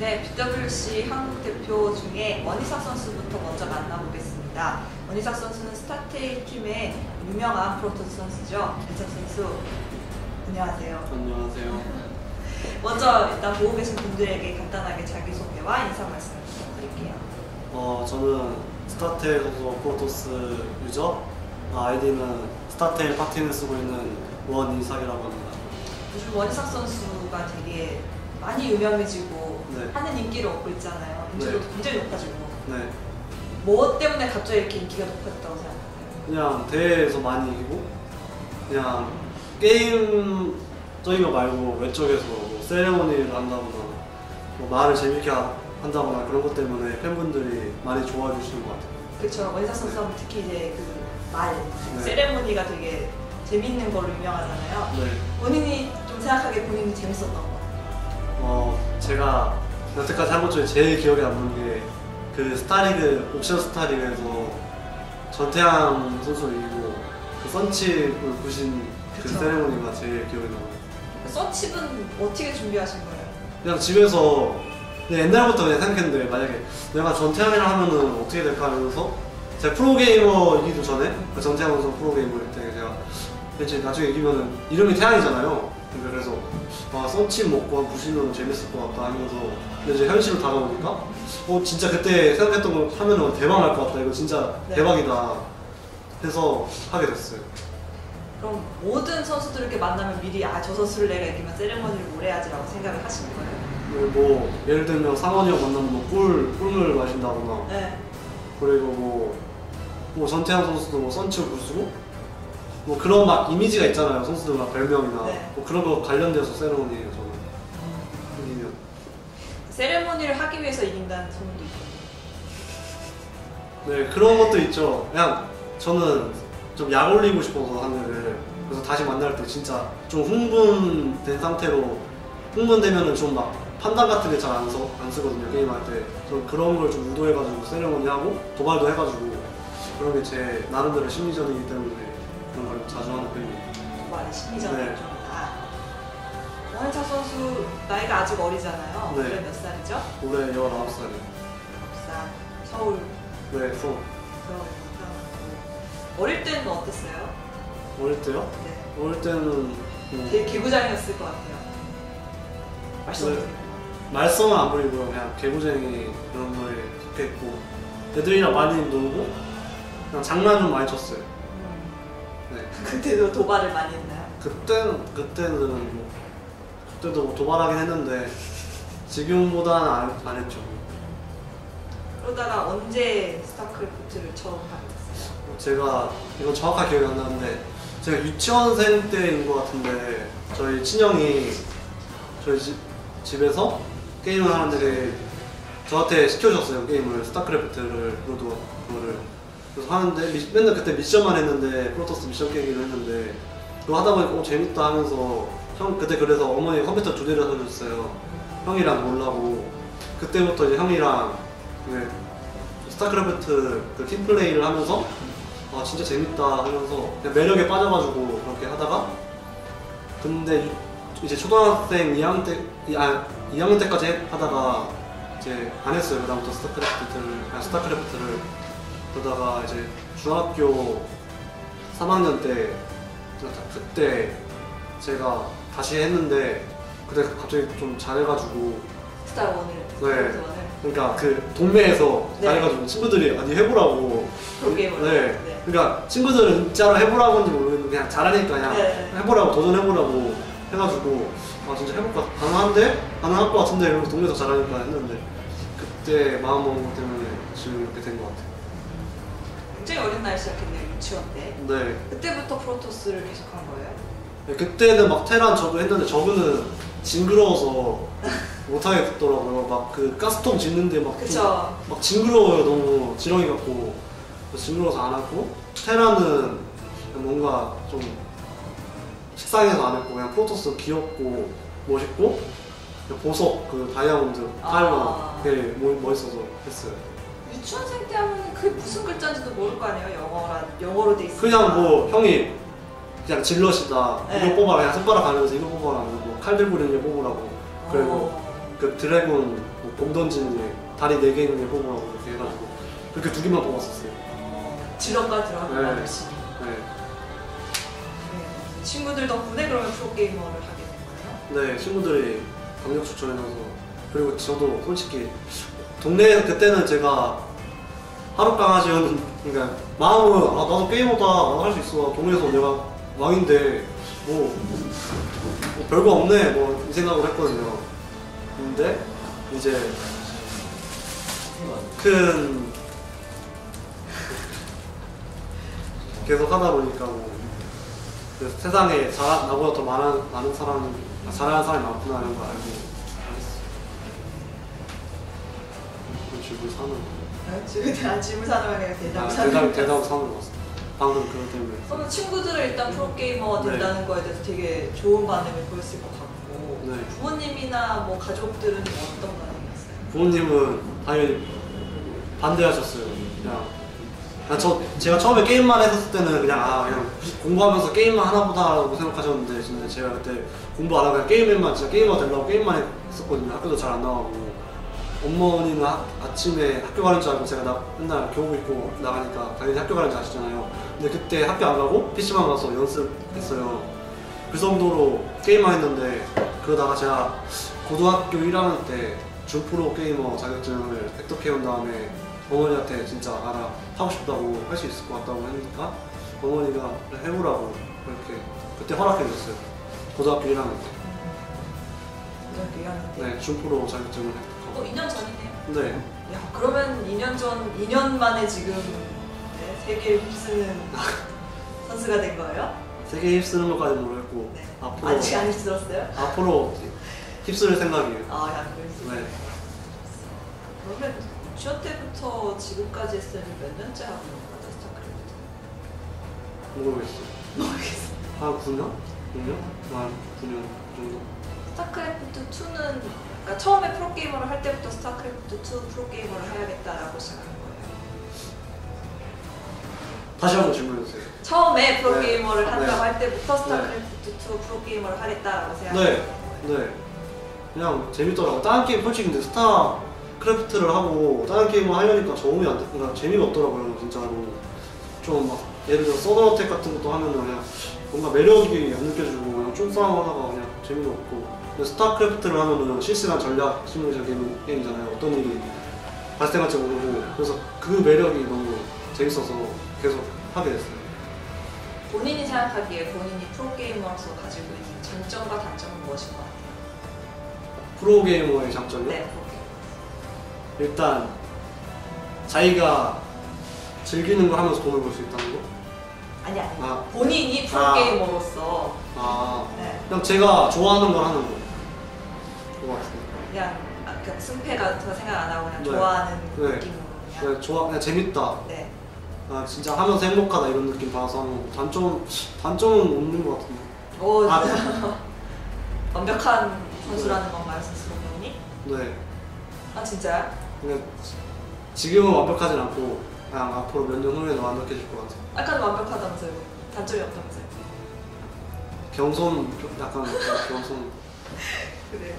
네, BWC 한국 대표 중에 원희삭 선수부터 먼저 만나보겠습니다. 원희삭 선수는 스타테일 팀의 유명한 프로토스 선수죠. 원희삭 선수, 안녕하세요. 안녕하세요. 먼저 일단 보고 계신 분들에게 간단하게 자기소개와 인사 말씀 부탁드릴게요. 저는 스타테일 소속 프로토스 유저, 아이디는 스타테일 파티를 쓰고 있는 원희삭이라고 합니다. 요즘 원희삭 선수가 되게 많이 유명해지고 네. 하는 인기를 얻고 있잖아요. 인지도도 네. 굉장히 높아지고. 네. 뭐 때문에 갑자기 이렇게 인기가 높아졌다고 생각해요? 그냥 대회에서 많이 이기고, 그냥 게임적인 거 말고 외적에서 뭐 세레모니를 한다거나, 뭐 말을 재밌게 한다거나 그런 것 때문에 팬분들이 많이 좋아해 주시는 것 같아요. 그렇죠. 원희삭 선수는 특히 이제 그 말, 네. 세레모니가 되게 재밌는 걸로 유명하잖아요. 네. 본인이 좀 생각하기에 본인이 재밌었던 거. 제가 여태까지 한 것 중에 제일 기억에 남는 게 그 스타리그, 옥션 스타리그에서 전태양 선수 이기고 그 선칩을 부신 그 그쵸. 세레모니가 제일 기억에 남아요. 서칩은 어떻게 준비하신 거예요? 그냥 집에서 그냥 옛날부터 그냥 생각했는데, 만약에 내가 전태양이랑 하면은 어떻게 될까 하면서 제가 프로게이머이기도 전에 그 전태양 선수 프로게이머일 때 제가 왠지 나중에 이기면은 이름이 태양이잖아요. 그래서 썬칩 먹고 부시면 재밌을 것 같다 하면서, 근데 이제 현실로 다가오니까 진짜 그때 생각했던 거 하면은 대박 날 것 같다, 이거 진짜 네. 대박이다 해서 하게 됐어요. 그럼 모든 선수들 이렇게 만나면 미리 저 선수를 내가 이기면 세레모니를 오래 하지라고 생각을 하시는 거예요? 뭐 예를 들면 상원이 형 만나면 뭐 꿀물 마신다거나, 네. 그리고 뭐 전태양 선수도 뭐 썬칩을 부수고 뭐 그런 막 이미지가 있잖아요, 선수들 막 별명이나. 네. 뭐 그런 거 관련돼서 세레모니예요, 저는. 이기면. 세레모니를 하기 위해서 이긴다는 소문도 있고. 네, 그런 것도 있죠. 그냥 저는 좀 약 올리고 싶어서 하늘을, 그래서 다시 만날 때 진짜 좀 흥분된 상태로, 흥분되면은 좀 막 판단 같은 게 잘 안 쓰거든요, 게임할 때. 좀 그런 걸 좀 유도해가지고 세레모니 하고 도발도 해가지고, 그런 게 제 나름대로 심리전이기 때문에 그런 걸 자주 하는 편이에요. 말이 심리전이 네. 좀 원희삭 선수 나이가 아직 어리잖아요. 네. 올해 몇 살이죠? 올해 19살이에요. 9살. 서울 네, 들어가고. 어릴 때는 어땠어요? 어릴 때요? 네. 어릴 때는 되게 개구장이었을 것 같아요. 말씀 네. 말썽은 안 부리고요. 그냥 개구쟁이 그런 거에 속했고, 애들이랑 많이 놀고 그냥 장난 좀 많이 쳤어요. 네. 그때도 도발을 많이 했나요? 그때도 뭐 도발하긴 했는데 지금보다는 안 했죠. 그러다가 언제 스타크래프트를 처음 하게 됐어요? 제가 이건 정확하게 기억이 안 나는데, 제가 유치원생 때인 것 같은데 저희 친형이 저희 집에서 게임을 하는데 저한테 시켜줬어요. 게임을, 스타크래프트를, 그거를. 그래서 하는데 맨날 그때 미션만 했는데, 프로토스 미션 깨기를 했는데, 그거 하다 보니까 재밌다 하면서 그때 그래서 어머니 컴퓨터 2대를 사줬어요. 형이랑 놀라고. 그때부터 이제 형이랑 스타크래프트 그 팀플레이를 하면서 진짜 재밌다 하면서 그냥 매력에 빠져가지고 그렇게 하다가, 근데 이제 초등학생 2학년 때까지 하다가 이제 안 했어요. 그다음부터 스타크래프트를. 그러다가 이제 중학교 3학년 때 그때 제가 다시 했는데, 그때 갑자기 좀 잘해가지고. 스타원을. 네. 그러니까 그 동네에서 네. 잘해가지고 친구들이 니 해보라고. 프로게이머를. 네. 네. 그러니까 친구들은 진짜로 해보라고 하는지 모르겠는데 그냥 잘하니까 그냥 네. 해보라고, 도전해보라고 해가지고 진짜 해볼까, 가능할 것 같은데 이러면서 동네에서 잘하니까 했는데, 그때 마음 먹은 것 때문에 지금 이렇게 된 것 같아요. 굉장히 어린 나이 시작했네요, 유치원 때. 네. 그때부터 프로토스를 계속한 거예요? 네, 그때는 막 테란 저그 했는데 저그는 징그러워서 못하겠더라고요. 막 그 가스통 짓는데 막 징그러워요. 너무 지렁이 같고. 그래서 징그러워서 안 하고, 테란은 뭔가 좀 식상해서 안 했고, 그냥 프로토스 귀엽고 멋있고 보석 그 다이아몬드 타일러 되게 멋있어서 했어요. 유치원생 때 하면 그게 무슨 글자인지도 모를 거 아니에요? 영어로 돼 있으니까. 그냥 뭐 형이 그냥 질럿이다, 네. 이거 뽑아라, 그냥 손가락 가면서 이거 뽑아라, 뭐 칼 들고 있는 게 뽑으라고. 그리고 그 드래곤 공 던지는 애, 다리 4개 있는 애 뽑으라고 이렇게 해가지고 그렇게 2개만 뽑았었어요. 지력과 들어가면 네. 열심히. 네. 네. 친구들 덕분에 그러면 프로게이머를 하게 된 거예요? 네, 친구들이 강력 추천해줘서. 그리고 저도 솔직히 동네에서 그때는 제가 하루 강아지였는, 그러니까 마음은 아 나도 게이머다, 나도 할 수 있어, 동네에서 내가 왕인데 뭐 별거 없네 뭐 이 생각을 했거든요. 근데 이제 큰 계속 하다 보니까 뭐 그래서 세상에 나보다 더 많은 사람, 잘하는 사람이 많구나 이런 걸 알고 잘했어. 집을 사는 거. 집을 사는 게 아니라 대답 사는 대답 사는 거 같아. 방금 그것 때문에. 그러면 친구들은 일단 프로게이머가 된다는 거에 대해서 되게 좋은 반응을 보였을 것 같고 네. 부모님이나 뭐 가족들은 어떤 반응이었어요? 부모님은 당연히 반대하셨어요. 제가 처음에 게임만 했었을 때는 그냥 공부하면서 게임만 하나보다라고 생각하셨는데, 진짜 제가 그때 공부 안 하고 그냥 게임만, 진짜 게이머 되려고 게임만 했었거든요. 학교도 잘 안 나가고. 어머니는 아침에 학교 가는 줄 알고, 제가 맨날 교복 입고 나가니까 당연히 학교 가는 줄 아시잖아요. 근데 그때 학교 안 가고 PC방 가서 연습했어요. 그 정도로 게임만 했는데, 그러다가 제가 고등학교 1학년 때 준프로 게이머 자격증을 획득해온 다음에 어머니한테 진짜 알아, 하고 싶다고, 할 수 있을 것 같다고 하니까 어머니가 해보라고 그렇게 그때 허락해줬어요. 고등학교 1학년 때. 고등학교 1학년 때? 네, 준프로 자격증을 획득하고. 2년 전이네요? 네. 야, 그러면 2년 만에 지금 세계를 휩쓰는 선수가 된 거예요? 세계 휩쓰는 것까지는 모르겠고, 네. 앞으로 아직 안 휩쓸었어요? 앞으로 휩쓸 생각이에요. 야, 그랬어요. 네. 그러면 유치원 때부터 지금까지 했으면 몇 년째 하고 있는 거죠, 스타크래프트? 모르겠어요. 모르겠어요. 한 9년? 6년? 한 9년 정도? 스타크래프트 2는 그러니까 처음에 프로게이머를 할 때부터 스타크래프트 2 프로게이머를 해야겠다라고 시작한 거예요. 다시 한번 질문해주세요. 처음에 프로게이머를 네. 한다고 네. 할 때부터 스타크래프트 2 프로게이머를 하겠다라고 생각한 네. 거예요. 네. 그냥 재밌더라고. 다른 게임 솔직히 근데 스타크래프트를 하고 다른 게임을 하려니까 적응이 안 되니까 재미가 없더라고요, 진짜로. 좀 막 예를 들어 서든어택 같은 것도 하면은 그냥 뭔가 매력이 안 느껴지고 그냥 쫀싸움 하다가 그냥 재미가 없고. 근데 스타크래프트를 하면은 실시간 전략 시뮬레이션 게임이잖아요. 어떤 일이 발생할지 모르고. 그래서 그 매력이 너무 재밌어서 계속 하게 됐어요. 본인이 생각하기에 본인이 프로게이머로서 가지고 있는 장점과 단점은 무엇인 것 같아요? 프로게이머의 장점이요? 네, 프로게이머. 일단 자기가 즐기는 걸 하면서 돈을 벌 수 있다는 거? 아니. 아. 본인이 프로게이머로서 네. 그냥 제가 좋아하는 걸 하는 거. 그거 같습니다. 그냥 그러니까 승패 같은 거 생각 안 하고 그냥 네. 좋아하는 네. 느낌으로 그냥. 그냥 재밌다. 네. 진짜 하면서 행복하다 이런 느낌 받아서 하는 거. 단점은 없는 것 같은데. 오, 진짜. 완벽한 선수라는 건가요, 선수분이? 네. 아, 진짜요? 그냥 지금은 완벽하진 않고 그냥 앞으로 몇 년 후에는 완벽해질 것 같아요. 아까는 완벽하다면서요. 단점이 없다면서요. 약간 겸손. 그래요.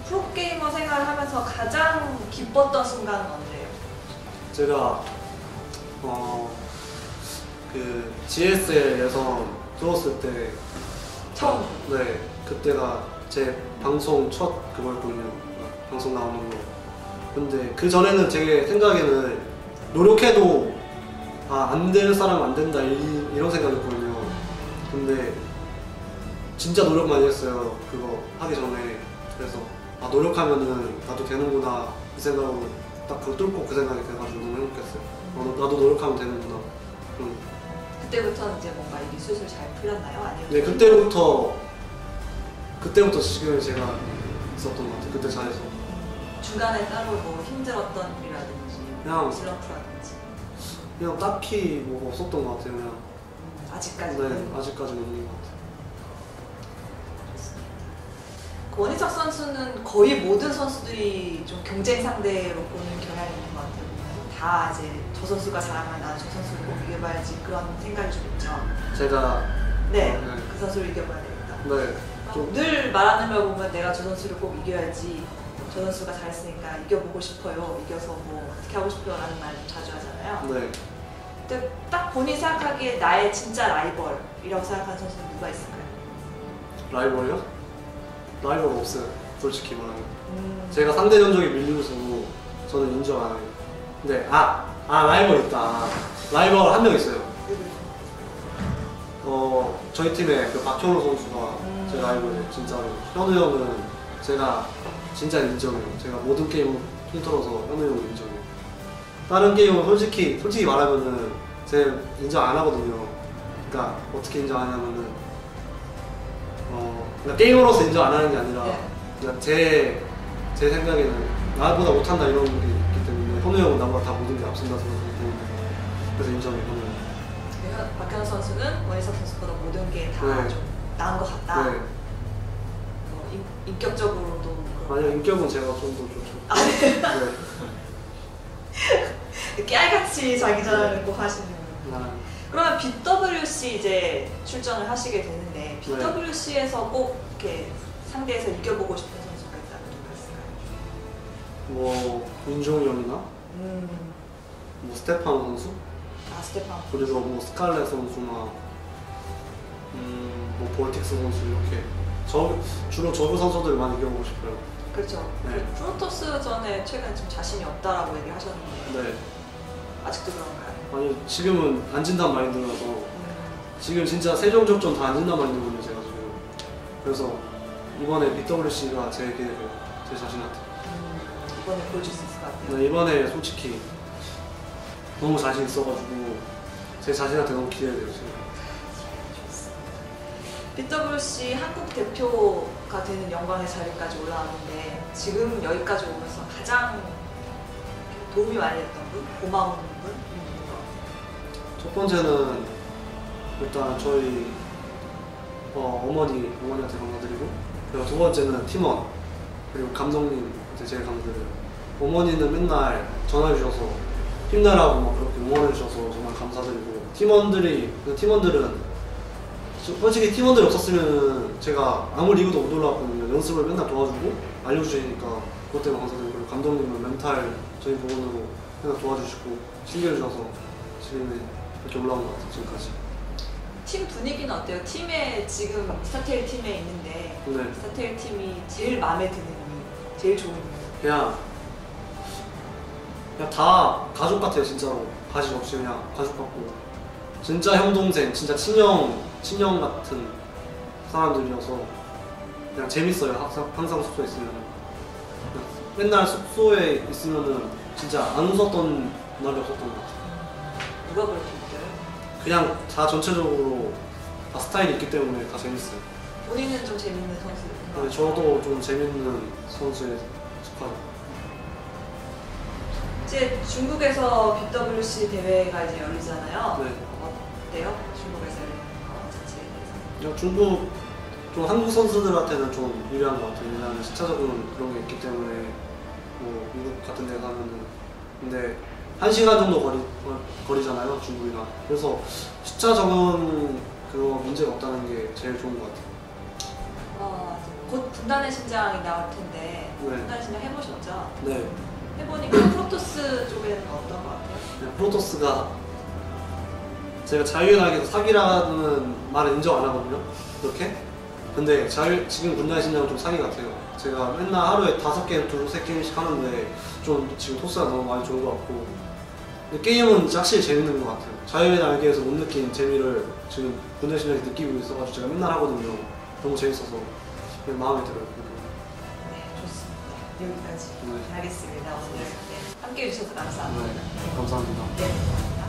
프로게이머 생활을 하면서 가장 기뻤던 순간은 언제예요? 제가 그 GSL 예선 들어왔을 때 처음. 네, 그때가 제 방송 첫 그거였거든요. 방송 나오는 거. 근데 그 전에는 제 생각에는 노력해도 안 되는 사람은 안 된다 이런 생각이었거든요. 근데 진짜 노력 많이 했어요. 그거 하기 전에. 그래서 노력하면은 나도 되는구나 이 생각으로 딱 그거 뚫고 그 생각이 돼가지고 너무 행복했어요. 나도 노력하면 되는구나. 그때부터 이제 뭔가 일이 슬슬 잘 풀렸나요? 아니면? 네, 그때부터 지금 제가 있었던 것 같아요. 그때 잘해서. 중간에 따로 뭐 힘들었던 일이라든지 그냥 슬럼프라든지 그냥 딱히 뭐가 없었던 것 같아요. 그냥. 아직까지는? 네, 아직까지는 없는 것 같아요. 그 원희석 선수는 거의 모든 선수들이 좀 경쟁 상대로 보는 경향이 있는 것 같아요. 다 이제 저 선수가 잘하면 나는 저 선수를 꼭 이겨봐야지 그런 생각이 좀 있죠. 제가 네, 네. 그 선수를 이겨봐야 되겠다. 네, 좀 늘 말하는 걸 보면 내가 저 선수를 꼭 이겨야지 저 선수가 잘했으니까 이겨보고 싶어요. 이겨서 뭐 어떻게 하고 싶어요 라는 말 자주 하잖아요. 네. 근데 딱 본인이 생각하기에 나의 진짜 라이벌이라고 생각하는 선수는 누가 있을까요? 라이벌이요? 라이벌 없어요. 솔직히 말하면. 제가 상대 전적에 밀리고서도 저는 인정 안 해요. 근데 라이벌 있다. 라이벌 한 명 있어요. 저희 팀에 그 박현우 선수가 제 라이벌이에요. 진짜로. 현우 형은 제가 진짜 인정해요. 제가 모든 게임을 통틀어서 현우 형을 인정해요. 다른 게임은 솔직히 말하면은 제가 인정 안 하거든요. 그러니까 어떻게 인정 안 하냐면은 그러니까 게임으로서 인정 안 하는 게 아니라 그러니까 제 생각에는 나보다 못한다 이런 게 있기 때문에 현우 형은 나보다 다 모든 게 앞선다 생각하기 때문에 그래서 인정해요. 현우 형. 박현우 선수는 원희석 선수보다 모든 게 다 좀 나은 것 같다. 네. 인격적으로도 아니요, 인격은 제가 좀 더 좋죠. 아, 네. 네. 깨알같이 자기 자랑을 꼭 하시는. 아, 그러면 BWC 이제 출전을 하시게 되는데 BWC에서 꼭 이렇게 상대에서 이겨보고 싶은 선수가 있다면 누가 있을까요? 뭐 윤종이 형이나 뭐 스테파노 선수? 아, 스테판. 그리고 뭐 스칼렛 선수나 뭐 볼틱스 선수 이렇게 주로 저그 선수들 많이 이겨보고 싶어요. 그렇죠. 네. 프로토스 전에 최근에 좀 자신이 없다라고 얘기하셨는데 네. 아직도 그런가요? 아니 지금은 안 진단 마인드라서 지금 진짜 세종적전 다 안 진단 마인드거든요 제가 지금. 그래서 이번에 BWC가 제 기대돼요. 제 자신한테. 이번에 보여줄 수 있을 것 같아요. 네, 이번에 솔직히 너무 자신 있어가지고 제 자신한테 너무 기대돼요 지금. BWC 한국 대표가 되는 영광의 자리까지 올라왔는데 지금 여기까지 오면서 가장 도움이 많이 됐던 분? 고마운 분? 첫 번째는 일단 저희 어머니한테 감사드리고, 그리고 두 번째는 팀원 그리고 감독님한테 제일 감사드려요. 어머니는 맨날 전화해 주셔서 힘내라고 막 그렇게 응원해 주셔서 정말 감사드리고, 팀원들은 솔직히 팀원들이 없었으면 제가 아무 리그도 못 올라왔거든요. 연습을 맨날 도와주고 알려주시니까 그것 때문에 감사드리고, 그리고 감독님은 멘탈 저희 부분으로 맨날 도와주시고 챙겨주셔서 지금 이렇게 올라온 것 같아요. 지금까지. 팀 분위기는 어때요? 팀에 지금 스타테일 팀에 있는데 네. 스타테일 팀이 제일 마음에 드는 이유, 제일 좋은 이유. 그냥 다 가족 같아요. 진짜로 가식 없이 그냥 가족 같고 진짜 형 동생, 진짜 친형 같은 사람들이어서 그냥 재밌어요. 항상 숙소에 있으면 맨날 숙소에 있으면은 진짜 안 웃었던 날이 없었던 것 같아요. 누가 그렇게 느껴요? 그냥 다 전체적으로 다 스타일이 있기 때문에 다 재밌어요. 본인은 좀 재밌는 선수인가? 네, 저도 좀 재밌는 선수에 속하죠. 이제 중국에서 BWC 대회가 이제 열리잖아요. 네. 어때요? 중국에서 열리는 거 자체에 대해서? 그냥 중국 좀 한국 선수들한테는 좀 유리한 것 같아요. 왜냐하면 시차 적응 그런 게 있기 때문에 뭐 미국 같은 데 가면은 근데 1시간 정도 거리잖아요, 중국이랑. 그래서 시차 적응 그거 문제가 없다는 게 제일 좋은 것 같아요. 곧 분단의 심장이 나올 텐데 네. 분단의 심장 해보셨죠? 네. 해보니까 프로토스 쪽에는 어떤 것 같아요? 그냥 프로토스가 제가 자유연하게 사기라는 말은 인정 안 하거든요. 이렇게. 근데 지금 분단의 심장은 좀 사기 같아요. 제가 맨날 하루에 5게임, 2-3게임씩 하는데 좀 지금 토스가 너무 많이 좋은 것 같고, 근데 게임은 확실히 재밌는 것 같아요. 자유의 날개에서 못 느낀 재미를 지금 분단의 심장이 느끼고 있어가지고 제가 맨날 하거든요. 너무 재밌어서 그냥 마음에 들어요. 네, 좋습니다. 여기까지 네. 하겠습니다. 오늘 함께 해주셔서 감사합니다. 네, 감사합니다. 네.